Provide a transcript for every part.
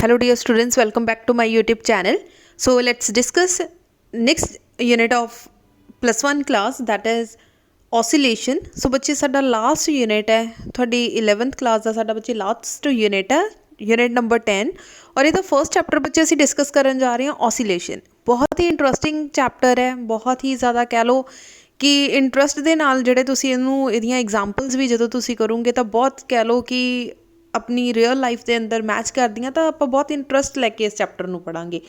Hello dear students, welcome back to my YouTube channel. So let's discuss next unit of plus 1 class, that is oscillation. So बच्चे साडा last unit है थोड़ी 11th class का साडा बच्चे last unit है unit number 10 और ये फर्स्ट चैप्टर बच्चे असी डिस्कस करन जा रहे हैं oscillation। बहुत ही इंटरेस्टिंग चैप्टर है, बहुत ही ज़्यादा कह लो कि इंटरस्ट ਦੇ ਨਾਲ ਜਿਹੜੇ ਤੁਸੀਂ ਇਹਨੂੰ ਇਹਦੀਆਂ एग्जाम्पल्स भी ਜਦੋਂ ਤੁਸੀਂ ਕਰੋਗੇ ਤਾਂ ਬਹੁਤ ਕਹਿ ਲਓ कि अपनी रियल लाइफ के अंदर मैच करदियाँ तो आप बहुत इंटरस्ट लैके इस चैप्टर में पढ़ांगे।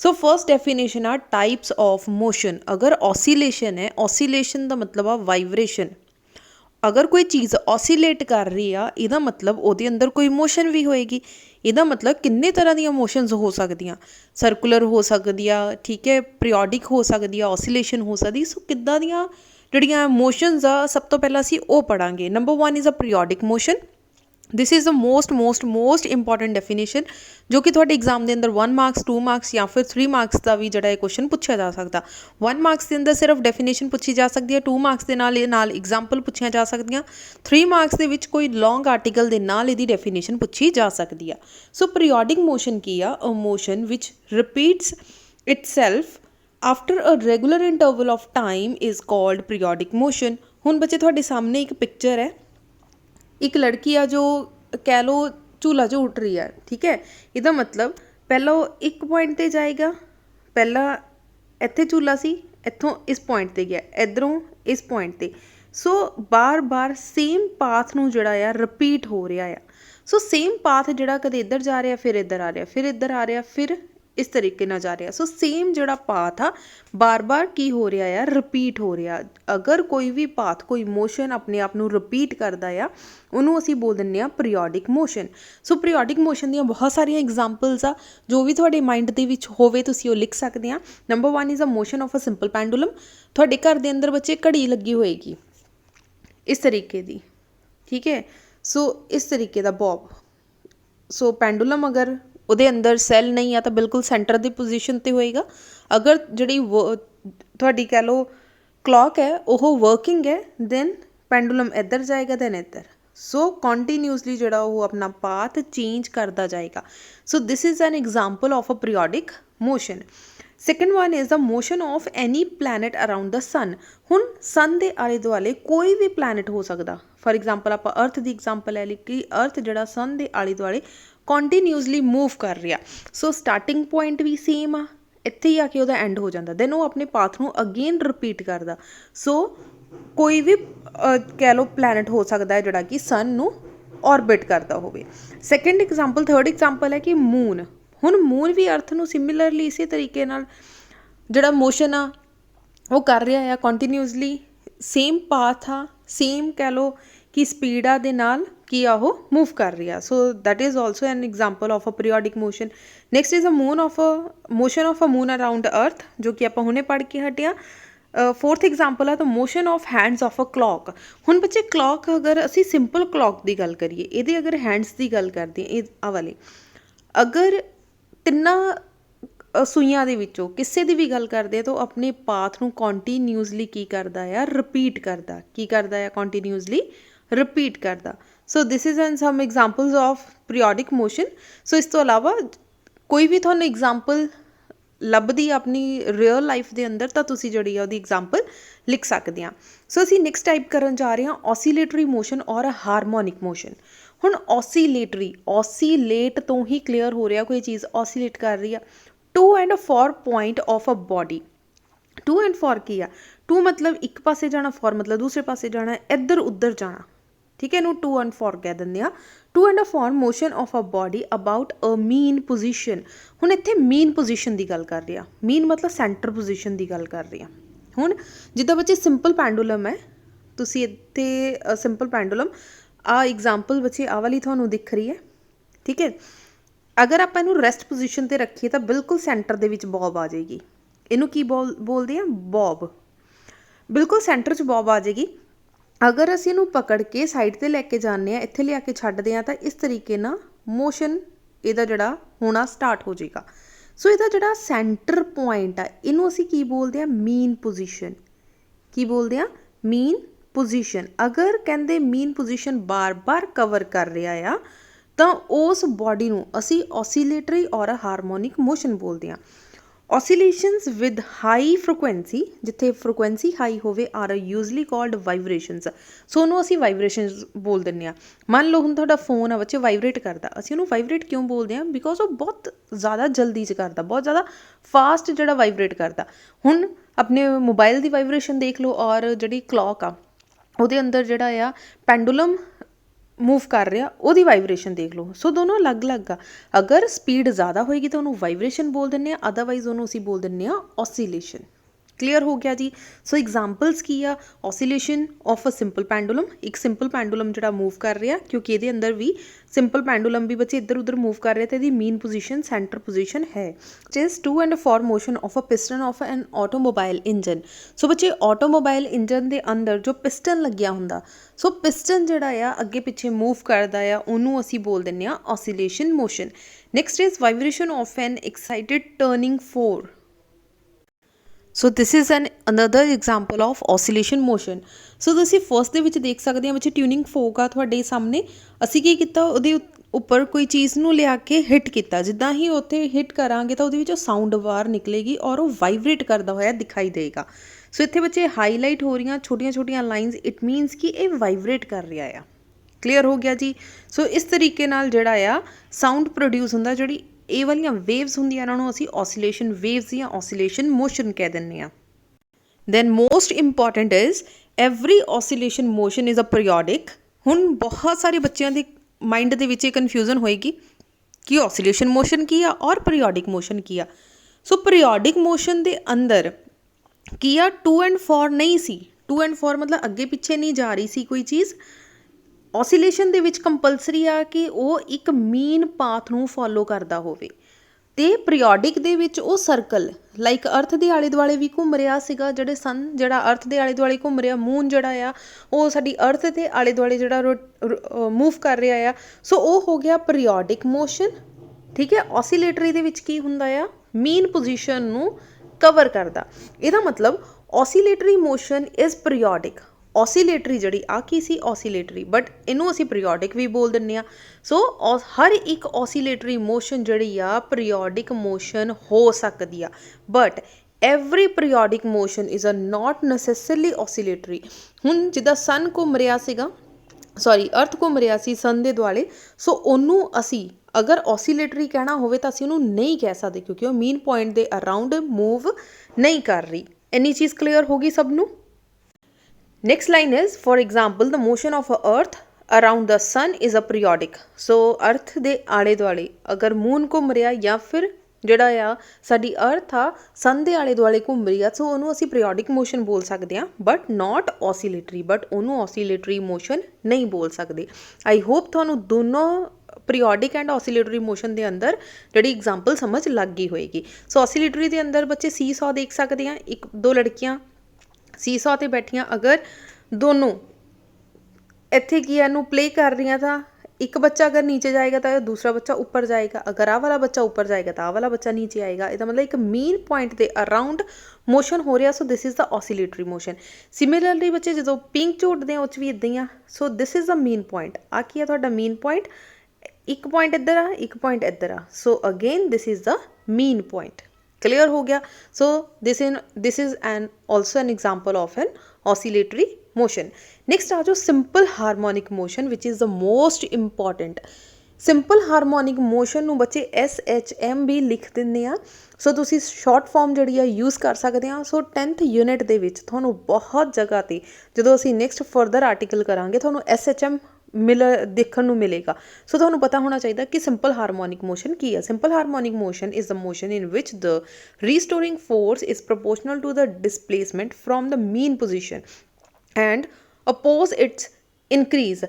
So first definition uh types of motion. अगर ऑसीलेशन है, ऑसीलेशन का मतलब आ वाइब्रेशन। अगर कोई चीज़ ऑसीलेट कर रही आ इहदा मतलब उहदे अंदर कोई मोशन भी होएगी। इहदा मतलब किन्ने तरह दी मोशनस हो सकदियाँ, सर्कुलर हो सकदी आ, ठीक है, पीरियोडिक हो सकदी आ, ऑसीलेशन हो सकदी। सो किद्दां दियां जिहड़ियां मोशनस आ सब तो पहला असीं ओह पढ़ांगे। Number 1 is a periodic motion. This is the most important definition जो कि थोड़े एग्जाम के अंदर 1 मार्क्स 2 मार्क्स या फिर 3 मार्क्स का भी जोड़ा क्वेश्चन पूछा जा सकता। 1 मार्क्स के अंदर सिर्फ डेफिनेशन पूछी जा सकती है, 2 मार्क्स के नाल एग्जाम्पल पूछिया जा सकदियाँ, 3 मार्क्स के विच कोई लॉन्ग आर्टिकल के नाल इहदी डेफिनेशन पूछी जा सकती है। सो पीरियोडिक मोशन की uh a motion which repeats itself after a regular interval of time is called periodic motion. हुण बच्चे तुहाडे सामने एक पिक्चर है, एक लड़की आ जो कह लो झूला जो उठ रही है, ठीक है। इसका मतलब पहला वो एक पॉइंट पर जाएगा, पहला इत्थे झूला सी, इत्थों इस पॉइंट पर गया, इधरों इस पॉइंट पर। सो बार बार सेम पाथ नूं जिहड़ा आ रिपीट हो रहा है। सो सेम पाथ जिहड़ा कदे इधर जा रहा, फिर इधर आ रहा, फिर इधर आ रहा, फिर इस तरीके ना जा रहा। सो सेम जिहड़ा पाथ आ बार बार की हो रहा है, रिपीट हो रहा। अगर कोई भी पाथ कोई मोशन अपने आप नूं रिपीट करदा आ उन्होंने असी बोल दिंदे आ पीरियोडिक मोशन। सो पीरियोडिक मोशन दी बहुत सारिया एग्जाम्पल्स आ जो भी थोड़े माइंड दे विच होवे तुसी ओ लिख सकते हैं। Number 1 is a motion of a simple pendulum. थोड़े घर के अंदर बच्चे घड़ी लगी होएगी इस तरीके दी, ठीक है। सो इस तरीके का बॉब। सो पेंडुलम अगर ਉਹਦੇ अंदर सैल नहीं आ तो बिल्कुल सेंटर की पोजीशन पर होएगा। अगर जी थोड़ी कह लो क्लॉक है वह वर्किंग है दैन पेंडुलम इधर जाएगा दैन इधर। सो कॉन्टीन्यूसली जोड़ा वो अपना पाथ चेंज करता जाएगा। So this is an example of a periodic motion. Second one is the motion of any planet around the sun. हुण सन के आले दुआले कोई भी प्लैनेट हो सकता। फॉर एग्जाम्पल आप अर्थ की एग्जाम्पल ले ली कि अर्थ जोड़ा सन के आले दुआले कॉन्टीन्यूसली मूव कर रहा। सो स्टार्टिंग पॉइंट भी सेम आ, इत्थे ही आके उहदा एंड हो जाता, दैन वो अपने पाथ नूं अगेन रिपीट करता। सो कोई भी कह लो प्लैनेट हो सकता है जोड़ा कि सन नूं ऑर्बिट करता होवे। सैकेंड एग्जाम्पल थर्ड एग्जाम्पल है कि मून। हुण मून भी अर्थ नूं सिमिलरली इसी तरीके नाल जोड़ा मोशन आ वो कर रहा है कॉन्टीन्यूसली, सेम पाथ आ, सेम कह लो कि स्पीड आ दे नाल की आ वो मूव कर रही है। So that is also an example of a periodic motion. Next is a motion of a moon around earth जो कि आप हुणे पढ़ के हटिया। फोर्थ एग्जाम्पल है तो motion of hands of a clock. हुण बच्चे क्लॉक अगर असी सिंपल क्लॉक की गल करिए, ये अगर हैंड्स की गल करते हैं आ वाले, अगर तिन्ना सूइयां दे विचों किसी की भी गल करते हैं तो अपने पाथ नूं कॉन्टीन्यूसली की करता है, रिपीट करता, की करता है कॉन्टीन्यूसली रिपीट करता। So this is an some examples of periodic motion. So इस तो अलावा कोई भी थोड़ा एग्जाम्पल लभदी अपनी रियल लाइफ के अंदर तो तुसी जिहड़ी आ उहदी एग्जाम्पल लिख सकते हैं। सो असीं नेक्स्ट टाइप करन जा रहे हैं ऑसीलेटरी मोशन और हारमोनिक मोशन। हुण ऑसीलेटरी, ऑसीलेट तो ही क्लीयर हो रहा कोई चीज़ ऑसीलेट कर रही है। To and fro point of a body. To and fro की आ, टू मतलब एक पासे जाना, फॉर मतलब दूसरे पासे जाना, इधर उधर जाना, ठीक है। इनू टू एंड फॉर कह देंगे। To and fro motion of a body about a mean position. हुण इत्थे मीन पोजीशन की गल कर रही है, मीन मतलब सेंटर पोजीशन की गल कर रही है। हुण जिद्दां बच्चे सिंपल पेंडुलम है, तुसी इत्थे सिंपल पेंडुलम आ एग्जाम्पल बच्चे आ वाली तुहानूं दिख रही है, ठीक है। अगर आप इनू रैसट पोजीशन पर रखिए तो बिल्कुल सेंटर दे विच बॉब आ जाएगी। इनू की बोलते हैं बॉब, बिल्कुल सेंटर च बॉब आ जाएगी। अगर असीं इनू पकड़ के साइड ते लैके जाने इत्थे लिया के छड्डदे आ तो इस तरीके ना मोशन इहदा जिहड़ा होना स्टार्ट हो जाएगा। सो इहदा जिहड़ा सेंटर पॉइंट आ इनू असीं की बोलते हैं मीन पोजीशन। की बोलते हैं मीन पोजीशन। अगर कहंदे मीन पोजीशन बार बार कवर कर रहा आ ਤਾਂ ਉਸ ਬੋਡੀ ਨੂੰ ਅਸੀਂ ਔਸੀਲੇਟਰੀ ਔਰ ਹਾਰਮੋਨਿਕ ਮੋਸ਼ਨ ਬੋਲਦੇ ਹਾਂ। ਔਸੀਲੇਸ਼ਨਸ ਵਿਦ ਹਾਈ ਫ੍ਰੀਕੁਐਂਸੀ, ਜਿੱਥੇ ਫ੍ਰੀਕੁਐਂਸੀ ਹਾਈ ਹੋਵੇ, ਆਰ ਯੂਜ਼ਲੀ ਕਾਲਡ ਵਾਈਬ੍ਰੇਸ਼ਨਸ। ਸੋ ਉਹਨੂੰ ਅਸੀਂ ਵਾਈਬ੍ਰੇਸ਼ਨਸ ਬੋਲ ਦਿੰਦੇ ਹਾਂ। ਮੰਨ ਲਓ ਹੁਣ ਤੁਹਾਡਾ ਫੋਨ ਆ ਬੱਚੇ ਵਾਈਬ੍ਰੇਟ ਕਰਦਾ, ਅਸੀਂ ਉਹਨੂੰ ਵਾਈਬ੍ਰੇਟ ਕਿਉਂ ਬੋਲਦੇ ਹਾਂ? ਬਿਕੋਜ਼ ਉਹ ਬਹੁਤ ਜ਼ਿਆਦਾ ਜਲਦੀ 'ਚ ਕਰਦਾ, ਬਹੁਤ ਜ਼ਿਆਦਾ ਫਾਸਟ ਜਿਹੜਾ ਵਾਈਬ੍ਰੇਟ ਕਰਦਾ। ਹੁਣ ਆਪਣੇ ਮੋਬਾਈਲ ਦੀ ਵਾਈਬ੍ਰੇਸ਼ਨ ਦੇਖ ਲਓ, ਔਰ ਜਿਹੜੀ ਕਲੌਕ ਆ ਉਹਦੇ ਅੰਦਰ ਜਿਹੜਾ ਆ ਪੈਂਡੂਲਮ ਮੂਵ ਕਰ ਰਿਹਾ, ਉਹਦੀ ਵਾਈਬ੍ਰੇਸ਼ਨ ਦੇਖ ਲਓ। ਸੋ ਦੋਨੋਂ ਅਲੱਗ-ਅਲੱਗ ਆ। ਅਗਰ ਸਪੀਡ ਜ਼ਿਆਦਾ ਹੋਏਗੀ ਤਾਂ ਉਹਨੂੰ ਵਾਈਬ੍ਰੇਸ਼ਨ ਬੋਲ ਦਿੰਦੇ ਹਾਂ, ਅਦਰਵਾਈਜ਼ ਉਹਨੂੰ ਅਸੀਂ ਬੋਲ ਦਿੰਦੇ ਹਾਂ ਔਸੀਲੇਸ਼ਨ। ਕਲੀਅਰ ਹੋ ਗਿਆ ਜੀ। ਸੋ ਐਗਜ਼ਾਮਪਲਸ ਕੀ ਆ? Oscillation of a simple pendulum, ਇੱਕ ਸਿੰਪਲ ਪੈਂਡੂਲਮ ਜਿਹੜਾ ਮੂਵ ਕਰ ਰਿਹਾ, ਕਿਉਂਕਿ ਇਹਦੇ ਅੰਦਰ ਵੀ ਸਿੰਪਲ ਪੈਂਡੂਲਮ ਵੀ ਬੱਚੇ ਇੱਧਰ ਉੱਧਰ ਮੂਵ ਕਰ ਰਿਹਾ, ਤੇ ਇਹਦੀ ਮੇਨ ਪੋਜੀਸ਼ਨ ਸੈਂਟਰ ਪੋਜੀਸ਼ਨ ਹੈ। ਜਿਸ to and fro motion of a piston of an automobile engine. So ਬੱਚੇ ਆਟੋਮੋਬਾਈਲ ਇੰਜਨ ਦੇ ਅੰਦਰ ਜੋ ਪਿਸਟਨ ਲੱਗਿਆ ਹੁੰਦਾ, ਸੋ ਪਿਸਟਨ ਜਿਹੜਾ ਆ ਅੱਗੇ ਪਿੱਛੇ ਮੂਵ ਕਰਦਾ ਆ, ਉਹਨੂੰ ਅਸੀਂ ਬੋਲ ਦਿੰਦੇ ਹਾਂ oscillation motion. Next is vibration of an excited tuning fork. So this is an another example of oscillation motion. So ਤੁਸੀਂ ਫਸਟ ਦੇ ਵਿੱਚ ਦੇਖ ਸਕਦੇ ਹਾਂ, ਵਿੱਚ ਟਿਊਨਿੰਗ ਫੋਕ ਆ ਤੁਹਾਡੇ ਸਾਹਮਣੇ। ਅਸੀਂ ਕੀ ਕੀਤਾ, ਉਹਦੇ ਉੱਪਰ ਕੋਈ ਚੀਜ਼ ਨੂੰ ਲਿਆ ਕੇ ਹਿੱਟ ਕੀਤਾ। ਜਿੱਦਾਂ ਹੀ ਉੱਥੇ ਹਿੱਟ ਕਰਾਂਗੇ ਤਾਂ ਉਹਦੇ ਵਿੱਚੋਂ ਸਾਊਂਡ ਬਾਹਰ ਨਿਕਲੇਗੀ ਔਰ ਉਹ ਵਾਈਬ੍ਰੇਟ ਕਰਦਾ ਹੋਇਆ ਦਿਖਾਈ ਦੇਗਾ। ਸੋ ਇੱਥੇ ਬੱਚੇ ਹਾਈਲਾਈਟ ਹੋ ਰਹੀਆਂ ਛੋਟੀਆਂ ਛੋਟੀਆਂ ਲਾਈਨਸ, ਇਟ ਮੀਨਸ ਕਿ ਇਹ ਵਾਈਬ੍ਰੇਟ ਕਰ ਰਿਹਾ ਆ। ਕਲੀਅਰ ਹੋ ਗਿਆ ਜੀ। ਸੋ ਇਸ ਤਰੀਕੇ ਨਾਲ ਜਿਹੜਾ ਆ ਸਾਊਂਡ ਪ੍ਰੋਡਿਊਸ ਹੁੰਦਾ। ਜਿਹੜੀ ਇਹ ਵਾਲੀਆਂ ਵੇਵਸ ਹੁੰਦੀਆਂ ਇਹਨਾਂ ਨੂੰ ਅਸੀਂ ਔਸੀਲੇਸ਼ਨ ਵੇਵਸ ਜਾਂ ਔਸੀਲੇਸ਼ਨ ਮੋਸ਼ਨ ਕਹਿ ਦਿੰਦੇ ਹਾਂ। Then most important is every oscillation motion is a periodic. ਹੁਣ ਬਹੁਤ ਸਾਰੇ ਬੱਚਿਆਂ ਦੇ ਮਾਈਂਡ ਦੇ ਵਿੱਚ ਇਹ ਕਨਫਿਊਜ਼ਨ ਹੋਏਗੀ ਕਿ ਔਸੀਲੇਸ਼ਨ ਮੋਸ਼ਨ ਕੀ ਆ ਔਰ ਪੀਰੀਓਡਿਕ ਮੋਸ਼ਨ ਕੀ ਆ। ਸੋ ਪੀਰੀਓਡਿਕ ਮੋਸ਼ਨ ਦੇ ਅੰਦਰ ਕੀ ਆ, ਟੂ ਐਂਡ ਫੋਰ ਨਹੀਂ ਸੀ। ਟੂ ਐਂਡ ਫੋਰ ਮਤਲਬ ਅੱਗੇ ਪਿੱਛੇ ਨਹੀਂ ਜਾ ਰਹੀ ਸੀ ਕੋਈ ਚੀਜ਼। ਔਸੀਲੇਸ਼ਨ ਦੇ ਵਿੱਚ ਕੰਪਲਸਰੀ ਆ ਕਿ ਉਹ ਇੱਕ ਮੀਨ ਪਾਥ ਨੂੰ ਫੋਲੋ ਕਰਦਾ ਹੋਵੇ, ਅਤੇ ਪੀਰੀਓਡਿਕ ਦੇ ਵਿੱਚ ਉਹ ਸਰਕਲ ਲਾਈਕ ਅਰਥ ਦੇ ਆਲੇ ਦੁਆਲੇ ਵੀ ਘੁੰਮ ਰਿਹਾ ਸੀਗਾ। ਜਿਹੜੇ ਸਨ ਜਿਹੜਾ ਅਰਥ ਦੇ ਆਲੇ ਦੁਆਲੇ ਘੁੰਮ ਰਿਹਾ, ਮੂਨ ਜਿਹੜਾ ਆ ਉਹ ਸਾਡੀ ਅਰਥ ਦੇ ਆਲੇ ਦੁਆਲੇ ਜਿਹੜਾ ਮੂਵ ਕਰ ਰਿਹਾ ਆ। ਸੋ ਉਹ ਹੋ ਗਿਆ ਪੀਰੀਓਡਿਕ ਮੋਸ਼ਨ। ਠੀਕ ਹੈ। ਔਸੀਲੇਟਰੀ ਦੇ ਵਿੱਚ ਕੀ ਹੁੰਦਾ ਆ, ਮੀਨ ਪੋਜੀਸ਼ਨ ਨੂੰ ਕਵਰ ਕਰਦਾ। ਇਹਦਾ ਮਤਲਬ ਔਸੀਲੇਟਰੀ ਮੋਸ਼ਨ ਇਜ਼ ਪੀਰੀਓਡਿਕ। ਔਸੀਲੇਟਰੀ ਜਿਹੜੀ ਆ ਕੀ ਸੀ, ਔਸੀਲੇਟਰੀ, ਬਟ ਇਹਨੂੰ ਅਸੀਂ ਪੀਰੀਓਡਿਕ ਵੀ ਬੋਲ ਦਿੰਦੇ ਹਾਂ। ਸੋ ਹਰ ਇੱਕ ਔਸੀਲੇਟਰੀ ਮੋਸ਼ਨ ਜਿਹੜੀ ਆ ਪੀਰੀਓਡਿਕ ਮੋਸ਼ਨ ਹੋ ਸਕਦੀ ਆ, but every periodic motion is a not necessarily oscillatory. ਹੁਣ ਜਿੱਦਾਂ ਸਨ ਘੁੰਮ ਰਿਹਾ ਸੀਗਾ, ਅਰਥ ਘੁੰਮ ਰਿਹਾ ਸੀ ਸਨ ਦੇ ਦੁਆਲੇ, ਸੋ ਉਹਨੂੰ ਅਸੀਂ ਅਗਰ ਔਸੀਲੇਟਰੀ ਕਹਿਣਾ ਹੋਵੇ ਤਾਂ ਅਸੀਂ ਉਹਨੂੰ ਨਹੀਂ ਕਹਿ ਸਕਦੇ, ਕਿਉਂਕਿ ਉਹ ਮੇਨ ਪੁਆਇੰਟ ਦੇ ਅਰਾਊਂਡ ਮੂਵ ਨਹੀਂ ਕਰ ਰਹੀ। ਇੰਨੀ ਚੀਜ਼ ਕਲੀਅਰ ਹੋ ਗਈ ਸਭ ਨੂੰ। Next line is, for example, the motion of earth around the sun is a periodic. So ਅਰਥ ਦੇ ਆਲੇ ਦੁਆਲੇ ਅਗਰ ਮੂਨ ਘੁੰਮ ਰਿਹਾ ਜਾਂ ਫਿਰ ਜਿਹੜਾ ਆ ਸਾਡੀ ਅਰਥ ਆ ਸਨ ਦੇ ਆਲੇ ਦੁਆਲੇ ਘੁੰਮ ਰਹੀ ਆ, ਸੋ ਉਹਨੂੰ ਅਸੀਂ ਪੀਰੀਓਡਿਕ ਮੋਸ਼ਨ ਬੋਲ ਸਕਦੇ ਹਾਂ, ਬਟ ਨਾਟ ਔਸੀਲੇਟਰੀ। ਬਟ ਉਹਨੂੰ ਔਸੀਲੇਟਰੀ ਮੋਸ਼ਨ ਨਹੀਂ ਬੋਲ ਸਕਦੇ। ਆਈ ਹੋਪ ਤੁਹਾਨੂੰ ਦੋਨੋਂ ਪੀਰੀਓਡਿਕ ਐਂਡ ਔਸੀਲੇਟਰੀ ਮੋਸ਼ਨ ਦੇ ਅੰਦਰ ਜਿਹੜੀ ਐਗਜ਼ਾਮਪਲ ਸਮਝ ਲੱਗ ਗਈ ਹੋਏਗੀ। ਸੋ ਔਸੀਲੇਟਰੀ ਦੇ ਅੰਦਰ ਬੱਚੇ ਸੀ ਸੌ ਦੇਖ ਸਕਦੇ ਹਾਂ, ਇੱਕ ਦੋ ਲੜਕੀਆਂ ਸੀਸਾ 'ਤੇ ਬੈਠੀਆਂ, ਅਗਰ ਦੋਨੋਂ ਇੱਥੇ ਕੀ ਇਹਨੂੰ ਪਲੇ ਕਰ ਰਹੀਆਂ ਤਾਂ ਇੱਕ ਬੱਚਾ ਅਗਰ ਨੀਚੇ ਜਾਏਗਾ ਤਾਂ ਦੂਸਰਾ ਬੱਚਾ ਉੱਪਰ ਜਾਏਗਾ। ਅਗਰ ਆਹ ਵਾਲਾ ਬੱਚਾ ਉੱਪਰ ਜਾਏਗਾ ਤਾਂ ਆਹ ਵਾਲਾ ਬੱਚਾ ਨੀਚੇ ਆਏਗਾ। ਇਹਦਾ ਮਤਲਬ ਇੱਕ ਮੇਨ ਪੁਆਇੰਟ ਦੇ ਅਰਾਊਂਡ ਮੋਸ਼ਨ ਹੋ ਰਿਹਾ। So this is the oscillatory motion. Similarly ਬੱਚੇ ਜਦੋਂ ਪਿੰਕ ਝੂਟਦੇ ਆ ਉਹ 'ਚ ਵੀ ਇੱਦਾਂ ਹੀ ਆ। So this is the main point. ਆਹ ਕੀ ਆ ਤੁਹਾਡਾ ਮੇਨ ਪੁਆਇੰਟ। ਇੱਕ ਪੁਆਇੰਟ ਇੱਧਰ ਆ, ਇੱਕ ਪੁਆਇੰਟ ਇੱਧਰ ਆ। ਸੋ again this is the main point. clear हो गया। So this is an also an example of an oscillatory motion. Next आ जाओ simple harmonic motion, which is the most important. Simple harmonic motion ਨੂੰ ਬੱਚੇ SHM ਵੀ ਲਿਖ ਦਿੰਦੇ ਆ। ਸੋ ਤੁਸੀਂ short form ਜਿਹੜੀ ਆ ਯੂਜ਼ ਕਰ ਸਕਦੇ ਆ। ਸੋ 10th ਯੂਨਿਟ ਦੇ ਵਿੱਚ ਤੁਹਾਨੂੰ ਬਹੁਤ ਜਗ੍ਹਾ 'ਤੇ ਜਦੋਂ ਅਸੀਂ ਨੈਕਸਟ ਫਰਦਰ ਆਰਟੀਕਲ ਕਰਾਂਗੇ ਤੁਹਾਨੂੰ SHM ਦੇਖਣ ਨੂੰ ਮਿਲੇਗਾ। ਸੋ ਤੁਹਾਨੂੰ ਪਤਾ ਹੋਣਾ ਚਾਹੀਦਾ ਕਿ ਸਿੰਪਲ ਹਾਰਮੋਨਿਕ ਮੋਸ਼ਨ ਕੀ ਹੈ। Simple harmonic motion is the motion in which the restoring force is proportional to the displacement from the mean position and oppose its increase.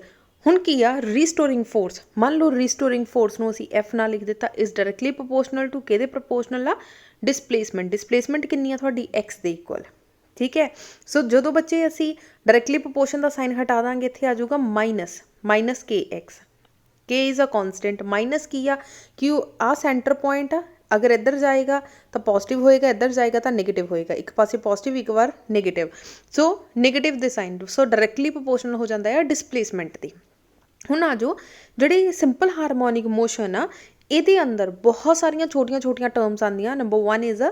ਹੁਣ ਕੀ ਆ ਰੀਸਟੋਰਿੰਗ ਫੋਰਸ। ਮੰਨ ਲਓ ਰੀਸਟੋਰਿੰਗ ਫੋਰਸ ਨੂੰ ਅਸੀਂ F ਨਾਲ ਲਿਖ ਦਿੱਤਾ, ਇਜ਼ ਡਾਇਰੈਕਟਲੀ ਪ੍ਰੋਪੋਰਸ਼ਨਲ ਟੂ ਕਿਹਦੇ ਪ੍ਰੋਪੋਰਸ਼ਨਲ ਆ, ਡਿਸਪਲੇਸਮੈਂਟ। ਡਿਸਪਲੇਸਮੈਂਟ ਕਿੰਨੀ ਆ ਤੁਹਾਡੀ X ਦੇ ਇਕੁਅਲ। ਠੀਕ ਹੈ। ਸੋ ਜਦੋਂ ਬੱਚੇ ਅਸੀਂ ਡਾਇਰੈਕਟਲੀ ਪ੍ਰੋਪੋਰਸ਼ਨ ਦਾ ਸਾਈਨ ਹਟਾ ਦਾਂਗੇ, ਇੱਥੇ ਆ ਜਾਊਗਾ minus KX। K is a constant. Minus ਕੀ ਆ ਕਿ ਆਹ ਸੈਂਟਰ ਪੁਆਇੰਟ ਆ, ਅਗਰ ਇੱਧਰ ਜਾਏਗਾ ਤਾਂ ਪੋਜ਼ੀਟਿਵ ਹੋਏਗਾ, ਇੱਧਰ ਜਾਏਗਾ ਤਾਂ ਨੈਗੇਟਿਵ ਹੋਏਗਾ। ਇੱਕ ਪਾਸੇ ਪੋਜ਼ੀਟਿਵ, ਇੱਕ ਵਾਰ ਨੈਗੇਟਿਵ। ਸੋ ਨੈਗੇਟਿਵ ਦੇ ਸਾਈਨ। ਸੋ ਡਾਇਰੈਕਟਲੀ ਪ੍ਰੋਪੋਰਸ਼ਨਲ ਹੋ ਜਾਂਦਾ ਹੈ ਡਿਸਪਲੇਸਮੈਂਟ ਦੀ। ਹੁਣ ਆ ਜਾਓ ਜਿਹੜੀ ਸਿੰਪਲ ਹਾਰਮੋਨਿਕ ਮੋਸ਼ਨ ਆ ਇਹਦੇ ਅੰਦਰ ਬਹੁਤ ਸਾਰੀਆਂ ਛੋਟੀਆਂ ਛੋਟੀਆਂ ਟਰਮਸ ਆਉਂਦੀਆਂ। Number 1 is a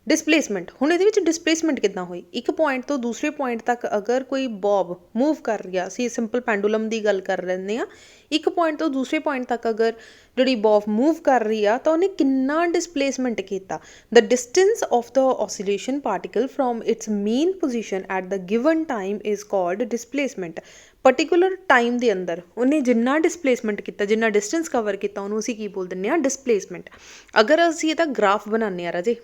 displacement. ਹੁਣ ਇਹਦੇ ਵਿੱਚ ਡਿਸਪਲੇਸਮੈਂਟ ਕਿੱਦਾਂ ਹੋਈ, ਇੱਕ ਪੁਆਇੰਟ ਤੋਂ ਦੂਸਰੇ ਪੁਆਇੰਟ ਤੱਕ ਅਗਰ ਕੋਈ ਬੋਬ ਮੂਵ ਕਰ ਰਿਹਾ, ਅਸੀਂ ਸਿੰਪਲ ਪੈਂਡੂਲਮ ਦੀ ਗੱਲ ਕਰ ਲੈਂਦੇ ਹਾਂ, ਇੱਕ ਪੁਆਇੰਟ ਤੋਂ ਦੂਸਰੇ ਪੁਆਇੰਟ ਤੱਕ ਅਗਰ ਜਿਹੜੀ ਬੋਬ ਮੂਵ ਕਰ ਰਹੀ ਆ ਤਾਂ ਉਹਨੇ ਕਿੰਨਾ ਡਿਸਪਲੇਸਮੈਂਟ ਕੀਤਾ। The distance of the oscillation particle from its mean position at the given time is called displacement. Particular time ਦੇ ਅੰਦਰ ਉਹਨੇ ਜਿੰਨਾ ਡਿਸਪਲੇਸਮੈਂਟ ਕੀਤਾ, ਜਿੰਨਾ ਡਿਸਟੈਂਸ ਕਵਰ ਕੀਤਾ, ਉਹਨੂੰ ਅਸੀਂ ਕੀ ਬੋਲ ਦਿੰਦੇ ਹਾਂ, ਡਿਸਪਲੇਸਮੈਂਟ। ਅਗਰ ਅਸੀਂ ਇਹਦਾ ਗ੍ਰਾਫ ਬਣਾਉਂਦੇ ਹਾਂ ਰਾਜੇ,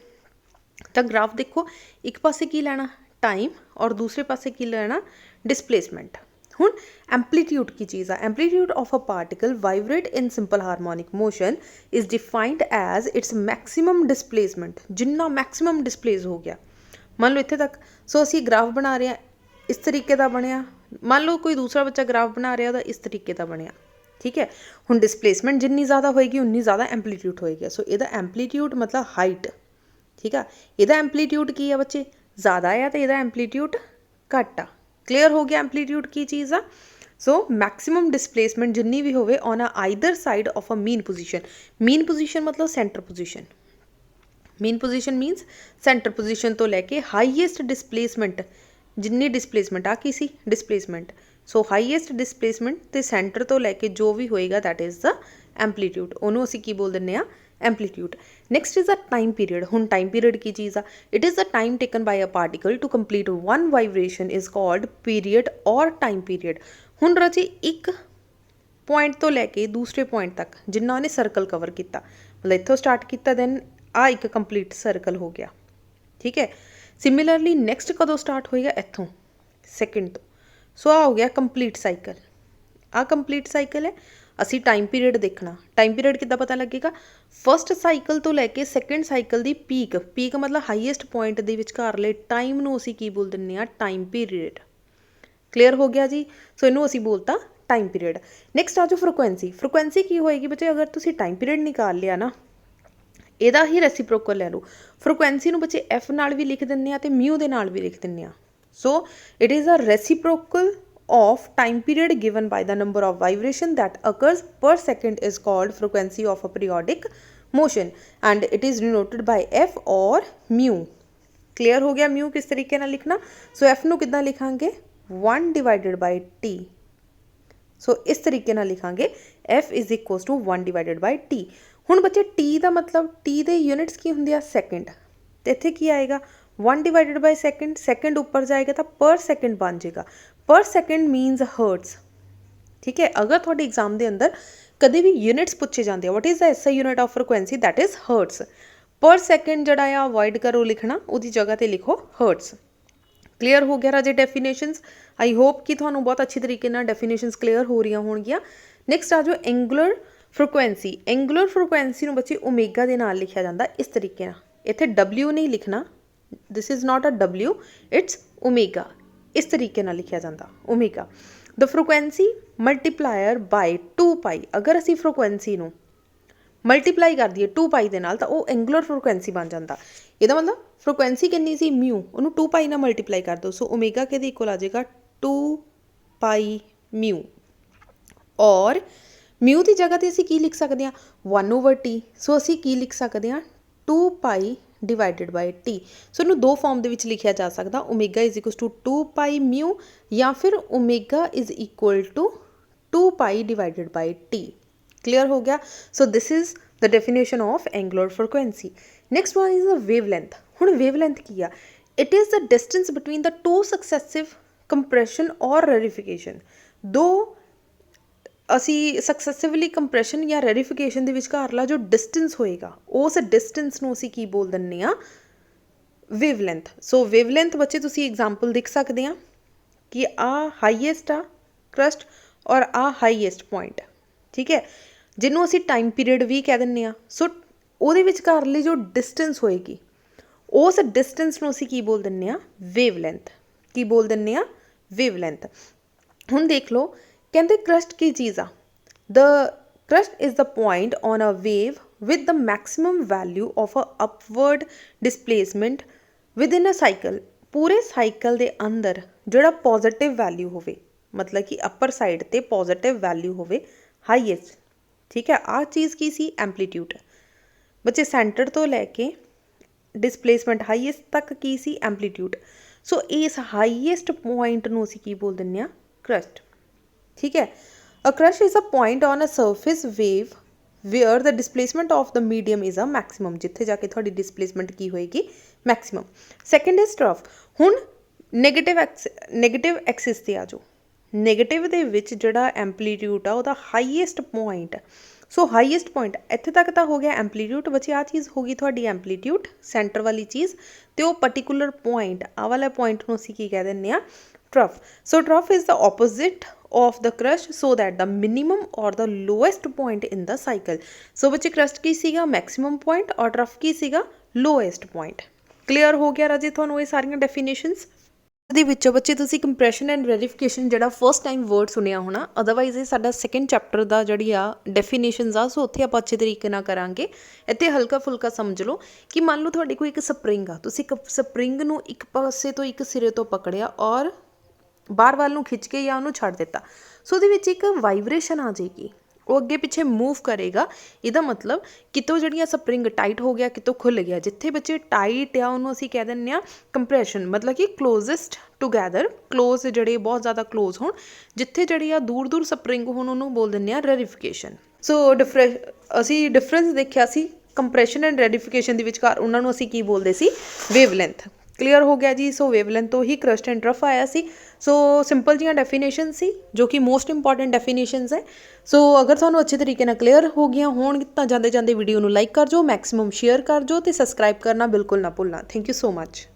ਤਾਂ ਗ੍ਰਾਫ ਦੇਖੋ, ਇੱਕ ਪਾਸੇ ਕੀ ਲੈਣਾ ਟਾਈਮ ਔਰ ਦੂਸਰੇ ਪਾਸੇ ਕੀ ਲੈਣਾ ਡਿਸਪਲੇਸਮੈਂਟ। ਹੁਣ ਐਂਪਲੀਟਿਊਡ ਕੀ ਚੀਜ਼ ਆ, amplitude of a particle vibrate in simple harmonic motion is defined as its maximum displacement. ਜਿੰਨਾ ਮੈਕਸਿਮਮ ਡਿਸਪਲੇਸ ਹੋ ਗਿਆ, ਮੰਨ ਲਓ ਇੱਥੇ ਤੱਕ। ਸੋ ਅਸੀਂ ਗ੍ਰਾਫ ਬਣਾ ਰਹੇ ਹਾਂ, ਇਸ ਤਰੀਕੇ ਦਾ ਬਣਿਆ। ਮੰਨ ਲਓ ਕੋਈ ਦੂਸਰਾ ਬੱਚਾ ਗ੍ਰਾਫ ਬਣਾ ਰਿਹਾ, ਉਹਦਾ ਇਸ ਤਰੀਕੇ ਦਾ ਬਣਿਆ, ਠੀਕ ਹੈ। ਹੁਣ ਡਿਸਪਲੇਸਮੈਂਟ ਜਿੰਨੀ ਜ਼ਿਆਦਾ ਹੋਏਗੀ ਉਨੀ ਜ਼ਿਆਦਾ ਐਂਪਲੀਟਿਊਡ ਹੋਏਗਾ। ਸੋ ਇਹਦਾ ਐਂਪਲੀਟਿਊਡ ਮਤਲਬ ਹਾਈਟ, ਠੀਕ ਆ। ਇਹਦਾ ਐਂਪਲੀਟਿਊਡ ਕੀ ਆ ਬੱਚੇ, ਜ਼ਿਆਦਾ ਆ, ਤੇ ਇਹਦਾ ਐਂਪਲੀਟਿਊਡ ਘੱਟ ਆ। ਕਲੀਅਰ ਹੋ ਗਿਆ ਐਂਪਲੀਟਿਊਡ ਕੀ ਚੀਜ਼ ਆ। ਸੋ ਮੈਕਸਿਮਮ ਡਿਸਪਲੇਸਮੈਂਟ ਜਿੰਨੀ ਵੀ ਹੋਵੇ on a either side of a mean position. Mean position ਮਤਲਬ centre position. Mean position means centre position ਤੋਂ ਲੈ ਕੇ ਹਾਈਐਸਟ ਡਿਸਪਲੇਸਮੈਂਟ, ਜਿੰਨੀ ਡਿਸਪਲੇਸਮੈਂਟ ਆ ਕੀ ਸੀ ਡਿਸਪਲੇਸਮੈਂਟ। ਸੋ ਹਾਈਐਸਟ ਡਿਸਪਲੇਸਮੈਂਟ ਤੇ ਸੈਂਟਰ ਤੋਂ ਲੈ ਕੇ ਜੋ ਵੀ ਹੋਏਗਾ ਦੈਟ ਇਜ਼ ਦਾ ਐਂਪਲੀਟਿਊਡ, ਉਹਨੂੰ ਅਸੀਂ ਕੀ ਬੋਲ ਦਿੰਦੇ ਹਾਂ, amplitude. Next is a time period. ਹੁਣ ਟਾਈਮ ਪੀਰੀਅਡ ਕੀ ਚੀਜ਼ ਆ, it is the time taken by a particle to complete one vibration is called period or time period. ਹੁਣ ਰਾਜੇ ਇੱਕ ਪੁਆਇੰਟ ਤੋਂ ਲੈ ਕੇ ਦੂਸਰੇ ਪੁਆਇੰਟ ਤੱਕ ਜਿੰਨਾ ਉਹਨੇ ਸਰਕਲ ਕਵਰ ਕੀਤਾ, ਮਤਲਬ ਇੱਥੋਂ ਸਟਾਰਟ ਕੀਤਾ ਦੈਨ ਆ ਇੱਕ ਕੰਪਲੀਟ ਸਰਕਲ ਹੋ ਗਿਆ, ਠੀਕ ਹੈ। ਸਿਮਿਲਰਲੀ ਨੈਕਸਟ ਕਦੋਂ ਸਟਾਰਟ ਹੋਏਗਾ, ਇੱਥੋਂ ਸੈਕਿੰਡ ਤੋਂ। ਸੋ ਆ ਹੋ ਗਿਆ ਕੰਪਲੀਟ ਸਾਈਕਲ। ਆ ਕੰਪਲੀਟ ਸਾਈਕਲ ਹੈ। ਅਸੀਂ ਟਾਈਮ ਪੀਰੀਅਡ ਦੇਖਣਾ। ਟਾਈਮ ਪੀਰੀਅਡ ਕਿੱਦਾਂ ਪਤਾ ਲੱਗੇਗਾ, ਫਸਟ ਸਾਈਕਲ ਤੋਂ ਲੈ ਕੇ ਸੈਕਿੰਡ ਸਾਈਕਲ ਦੀ ਪੀਕ, ਪੀਕ ਮਤਲਬ ਹਾਈਐਸਟ ਪੁਆਇੰਟ ਦੇ ਵਿਚਕਾਰਲੇ ਟਾਈਮ ਨੂੰ ਅਸੀਂ ਕੀ ਬੋਲ ਦਿੰਦੇ ਹਾਂ, ਟਾਈਮ ਪੀਰੀਅਡ। ਕਲੀਅਰ ਹੋ ਗਿਆ ਜੀ। ਸੋ ਇਹਨੂੰ ਅਸੀਂ ਬੋਲਤਾ ਟਾਈਮ ਪੀਰੀਅਡ। ਨੈਕਸਟ ਆ ਜਾਓ ਫ੍ਰੀਕੁਐਂਸੀ। ਫ੍ਰੀਕੁਐਂਸੀ ਕੀ ਹੋਏਗੀ ਬੱਚੇ, ਅਗਰ ਤੁਸੀਂ ਟਾਈਮ ਪੀਰੀਅਡ ਨਿਕਾਲ ਲਿਆ ਨਾ, ਇਹਦਾ ਹੀ ਰੈਸੀਪ੍ਰੋਕਲ ਲੈ ਲਓ। ਫ੍ਰੀਕੁਐਂਸੀ ਨੂੰ ਬੱਚੇ ਐਫ ਨਾਲ ਵੀ ਲਿਖ ਦਿੰਦੇ ਆ ਤੇ ਮਿਊ ਦੇ ਨਾਲ ਵੀ ਲਿਖ ਦਿੰਦੇ ਆ। So it is a reciprocal of time period given by the number of vibration that occurs per second is called frequency of a periodic motion and it is denoted by f or mu। clear हो गया mu किस तरीके ਨਾਲ लिखना। so f ਨੂੰ ਕਿੱਦਾਂ ਲਿਖਾਂਗੇ 1 divided by t। so ਇਸ ਤਰੀਕੇ ਨਾਲ ਲਿਖਾਂਗੇ f is equals to 1 divided by t। ਹੁਣ ਬੱਚੇ t ਦਾ ਮਤਲਬ t ਦੇ ਯੂਨਿਟਸ ਕੀ ਹੁੰਦੇ ਆ, ਸੈਕਿੰਡ। ਤੇ ਇੱਥੇ ਕੀ ਆਏਗਾ 1 divided by second। ਸੈਕਿੰਡ ਉੱਪਰ ਜਾਏਗਾ ਤਾਂ ਪਰ ਸੈਕਿੰਡ ਬਣ ਜਾਏਗਾ। ਪਰ ਸੈਕਿੰਡ ਮੀਨਸ ਹਰਟਸ, ਠੀਕ ਹੈ। ਅਗਰ ਤੁਹਾਡੇ ਐਗਜ਼ਾਮ ਦੇ ਅੰਦਰ ਕਦੇ ਵੀ ਯੂਨਿਟਸ ਪੁੱਛੇ ਜਾਂਦੇ ਆ, what is the SI unit of frequency, that is hurts. ਪਰ ਸੈਕਿੰਡ ਜਿਹੜਾ ਆ ਅਵੋਇਡ ਕਰੋ ਲਿਖਣਾ, ਉਹਦੀ ਜਗ੍ਹਾ ਤੇ ਲਿਖੋ ਹਰਟਸ। ਕਲੀਅਰ ਹੋ ਗਿਆ ਰਾਜੇ ਡੈਫੀਨੇਸ਼ਨਸ। ਆਈ ਹੋਪ ਕਿ ਤੁਹਾਨੂੰ ਬਹੁਤ ਅੱਛੀ ਤਰੀਕੇ ਨਾਲ ਡੈਫੀਨੇਸ਼ਨਸ ਕਲੀਅਰ ਹੋ ਰਹੀਆਂ ਹੋਣਗੀਆਂ। ਨੈਕਸਟ ਆ ਜਾਓ ਐਂਗੂਲਰ ਫ੍ਰੀਕੁਐਂਸੀ। ਐਂਗੂਲਰ ਫ੍ਰੀਕੁਐਂਸੀ ਨੂੰ ਬੱਚੇ ਓਮੇਗਾ ਦੇ ਨਾਲ ਲਿਖਿਆ ਜਾਂਦਾ ਇਸ ਤਰੀਕੇ ਨਾਲ। ਇੱਥੇ W ਨਹੀਂ ਲਿਖਣਾ, this is not a W, it's omega. ਇਸ ਤਰੀਕੇ ਨਾਲ ਲਿਖਿਆ ਜਾਂਦਾ omega. The frequency multiplier by 2 pi. ਅਗਰ ਅਸੀਂ ਫ੍ਰੀਕੁਐਂਸੀ ਨੂੰ ਮਲਟੀਪਲਾਈ ਕਰ ਦਈਏ 2 ਪਾਈ ਦੇ ਨਾਲ ਤਾਂ ਉਹ ਐਂਗੂਲਰ ਫ੍ਰੀਕੁਐਂਸੀ ਬਣ ਜਾਂਦਾ। ਇਹਦਾ ਮਤਲਬ ਫ੍ਰੀਕੁਐਂਸੀ ਕਿੰਨੀ ਸੀ ਮਿਊ, ਉਹਨੂੰ 2 ਪਾਈ ਨਾਲ ਮਲਟੀਪਲਾਈ ਕਰ ਦਿਓ। ਸੋ ਓਮੇਗਾ ਕਿਹਦੇ ਇਕੁਅਲ ਆ ਜਾਏਗਾ 2 ਪਾਈ ਮਿਊ। ਔਰ ਮਿਊ ਦੀ ਜਗ੍ਹਾ ਤੇ ਅਸੀਂ ਕੀ ਲਿਖ ਸਕਦੇ ਹਾਂ 1/t। ਸੋ ਅਸੀਂ ਕੀ ਲਿਖ ਸਕਦੇ ਹਾਂ 2 ਪਾਈ ਡਿਵਾਈਡਡ ਬਾਈ ਟੀ। ਸੋ ਇਹਨੂੰ ਦੋ ਫਾਰਮ ਦੇ ਵਿੱਚ ਲਿਖਿਆ ਜਾ ਸਕਦਾ, omega is equal to 2 pi mu ਜਾਂ ਫਿਰ omega is equal to 2 pi divided by T. Clear ਹੋ ਗਿਆ। So this is the definition of angular frequency. Next one is a wave length. ਹੁਣ ਵੇਵ ਲੈਂਥ ਕੀ ਆ, it is the distance between the 2 successive compression or rarefaction. ਦੋ ਅਸੀਂ ਸਕਸੈਸਿਵਲੀ compression ਜਾਂ ਰੈਰੀਫਿਕੇਸ਼ਨ ਦੇ ਵਿਚਕਾਰਲਾ ਜੋ ਡਿਸਟੈਂਸ ਹੋਏਗਾ, ਉਸ ਡਿਸਟੈਂਸ ਨੂੰ ਅਸੀਂ ਕੀ ਬੋਲ ਦਿੰਦੇ ਹਾਂ ਵੇਵ ਲੈਂਥ। ਸੋ ਵੇਵ ਲੈਂਥ ਬੱਚੇ ਤੁਸੀਂ ਐਗਜ਼ਾਮਪਲ ਦੇਖ ਸਕਦੇ ਆ ਕਿ ਆ ਹਾਈਐਸਟ ਆ ਕਰਸਟ ਔਰ ਆ ਹਾਈਐਸਟ ਪੁਆਇੰਟ, ਠੀਕ ਹੈ, ਜਿਹਨੂੰ ਅਸੀਂ ਟਾਈਮ ਪੀਰੀਅਡ ਵੀ ਕਹਿ ਦਿੰਦੇ ਹਾਂ। ਸੋ ਉਹਦੇ ਵਿਚਕਾਰਲੀ ਜੋ ਡਿਸਟੈਂਸ ਹੋਏਗੀ, ਉਸ ਡਿਸਟੈਂਸ ਨੂੰ ਅਸੀਂ ਕੀ ਬੋਲ ਦਿੰਦੇ ਹਾਂ ਵੇਵ ਲੈਂਥ। ਕੀ ਬੋਲ ਦਿੰਦੇ ਹਾਂ ਵੇਵ ਲੈਂਥ। ਹੁਣ ਦੇਖ ਲਓ ਕਹਿੰਦੇ ਕਰਸਟ ਕੀ ਚੀਜ਼ ਆ, the crest is the point on a wave with the maximum value of a upward displacement within a cycle। ਪੂਰੇ ਸਾਈਕਲ ਦੇ ਅੰਦਰ ਜਿਹੜਾ ਪੋਜ਼ਿਟਿਵ ਵੈਲਿਊ ਹੋਵੇ, मतलब कि अपर साइड ते पॉजिटिव वैल्यू होवे हाईएस्ट। ठीक है, आ चीज़ की सी एंपलीट्यूड। बच्चे सेंटर तो लैके डिसप्लेसमेंट हाईएस्ट तक की सी एंपलीट्यूड। सो इस हाईएस्ट पॉइंट नूं असीं की बोल दिंदे आ क्रस्ट। ठीक है, a crest is a point on a surface wave where the displacement of the medium is a maximum, जिथे जाके थोड़ी डिसप्लेसमेंट की होएगी मैक्सिमम। Second is trough. हुण नैगेटिव एक्सिस ते आ जाओ। नैगेटिव दे विच जिहड़ा एंपलीट्यूड आ उहदा highest point, so highest point इत्थे तक तो हो गया एंपलीट्यूड। बच्चे आ चीज़ होगी थोड़ी एंपलीट्यूड सेंटर वाली चीज़, तो पर्टिकुलर पॉइंट आ वाला पॉइंट नूं असीं की कह दिंदे आ trough. So trough is the opposite of the crust so that the minimum or the lowest point in the cycle। so बच्चे crust की सीगा maximum point और trough की सीगा lowest point। clear हो गया राजे ਤੁਹਾਨੂੰ ਇਹ ਸਾਰੀਆਂ definitions ਦੇ ਵਿੱਚੋਂ ਬੱਚੇ ਤੁਸੀਂ ਕੰਪਰੈਸ਼ਨ ਐਂਡ ਵੈਰੀਫਿਕੇਸ਼ਨ ਜਿਹੜਾ ਫਸਟ ਟਾਈਮ ਵਰਡ ਸੁਣਿਆ ਹੋਣਾ, ਅਦਰਵਾਈਜ਼ ਇਹ ਸਾਡਾ ਸੈਕੰਡ ਚੈਪਟਰ ਦਾ ਜਿਹੜੀ ਆ ਡੈਫੀਨੇਸ਼ਨਸ ਆ, ਸੋ ਉੱਥੇ ਆਪਾਂ ਅੱਛੇ ਤਰੀਕੇ ਨਾਲ ਕਰਾਂਗੇ। ਇੱਥੇ ਹਲਕਾ ਫੁਲਕਾ ਸਮਝ ਲਓ ਕਿ ਮੰਨ ਲਓ ਤੁਹਾਡੇ ਕੋਲ ਇੱਕ ਸਪਰਿੰਗ ਆ, ਤੁਸੀਂ ਇੱਕ ਸਪਰਿੰਗ ਨੂੰ ਇੱਕ ਪਾਸੇ ਤੋਂ ਇੱਕ ਸਿਰੇ ਤੋਂ ਪਕੜਿਆ ਔਰ ਬਾਹਰ ਵੱਲ ਨੂੰ ਖਿੱਚ ਕੇ ਜਾਂ ਉਹਨੂੰ ਛੱਡ ਦਿੱਤਾ, ਸੋ ਉਹਦੇ ਵਿੱਚ ਇੱਕ ਵਾਈਬ੍ਰੇਸ਼ਨ ਆ ਜਾਏਗੀ, ਉਹ ਅੱਗੇ ਪਿੱਛੇ ਮੂਵ ਕਰੇਗਾ। ਇਹਦਾ ਮਤਲਬ ਕਿਤੋਂ ਜਿਹੜੀਆਂ ਸਪਰਿੰਗ ਟਾਈਟ ਹੋ ਗਿਆ, ਕਿਤੋਂ ਖੁੱਲ੍ਹ ਗਿਆ। ਜਿੱਥੇ ਬੱਚੇ ਟਾਈਟ ਆ ਉਹਨੂੰ ਅਸੀਂ ਕਹਿ ਦਿੰਦੇ ਹਾਂ ਕੰਪਰੈਸ਼ਨ, ਮਤਲਬ ਕਿ ਕਲੋਜ਼ੈਸਟ ਟੂਗੈਦਰ, ਕਲੋਜ਼ ਜਿਹੜੇ ਬਹੁਤ ਜ਼ਿਆਦਾ ਕਲੋਜ਼ ਹੋਣ। ਜਿੱਥੇ ਜਿਹੜੀ ਆ ਦੂਰ ਦੂਰ ਸਪਰਿੰਗ ਹੋਣ ਉਹਨੂੰ ਬੋਲ ਦਿੰਦੇ ਹਾਂ ਰੈਰੀਫਿਕੇਸ਼ਨ। ਸੋ ਅਸੀਂ ਡਿਫਰੈਂਸ ਦੇਖਿਆ ਸੀ ਕੰਪਰੈਸ਼ਨ ਐਂਡ ਰੈਰੀਫਿਕੇਸ਼ਨ ਦੇ ਵਿਚਕਾਰ, ਉਹਨਾਂ ਨੂੰ ਅਸੀਂ ਕੀ ਬੋਲਦੇ ਸੀ, ਵੇਵਲੈਂਥ। ਕਲੀਅਰ ਹੋ ਗਿਆ ਜੀ। ਸੋ ਵੇਵਲੈਂਥ ਤੋਂ ਹੀ ਕਰਸਟ ਐਂਡ ਟਰਫ ਆਇਆ ਸੀ। ਸੋ ਸਿੰਪਲ ਜੀਆਂ ਡੈਫੀਨੇਸ਼ਨ ਸੀ ਜੋ ਕਿ ਮੋਸਟ ਇੰਪੋਰਟੈਂਟ ਡੈਫੀਨੇਸ਼ਨਸ ਹੈ। ਸੋ ਅਗਰ ਤੁਹਾਨੂੰ ਅੱਛੇ ਤਰੀਕੇ ਨਾਲ ਕਲੀਅਰ ਹੋ ਗਈਆਂ ਹੋਣ ਤਾਂ ਜਾਂਦੇ ਜਾਂਦੇ ਵੀਡੀਓ ਨੂੰ ਲਾਈਕ ਕਰ ਜਾਓ, ਮੈਕਸਿਮਮ ਸ਼ੇਅਰ ਕਰ ਜਾਓ ਅਤੇ ਸਬਸਕ੍ਰਾਈਬ ਕਰਨਾ ਬਿਲਕੁਲ ਨਾ ਭੁੱਲਣਾ। Thank you so much.